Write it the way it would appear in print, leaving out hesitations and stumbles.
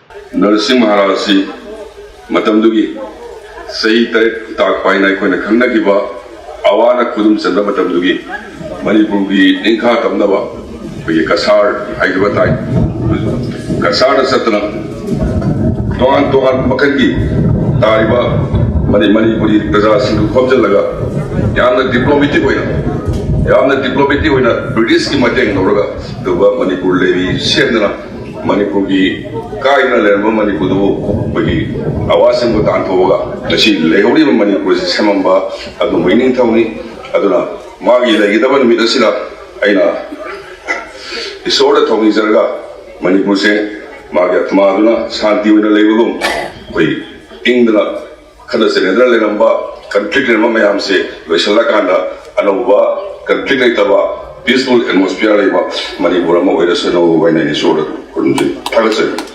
Narasimha Maharaj Matamdugi Say Tarek Tak Paina Kona Kanakiba Awana Kudum Sanda Matamdugi Manipugi Inka Tamdaba Kasar Hyderabad Kasar Satana Tohan Makangi Tariba Manipuri Praza Sindhu Khobjalaga Yamna diplomatic Yamna diplomatic British Kimateng Noraga Duba Manipur Levi Shendra Manipuri Kaina Lerma Manipudu Bagi Awasim Butantoga Nashi Leori Manipur Samamba at the winning Tony Aduna Magi Legidavan Midasila Aina Isoda Tony Zerga Manipur se Magat Maduna Santi with a label Wait Ingla Kanasendra Lenamba conflict in Mamayamse Veshalakanda Anova conflict peaceful atmosphere Manipurama where the snow when any sort of couldn't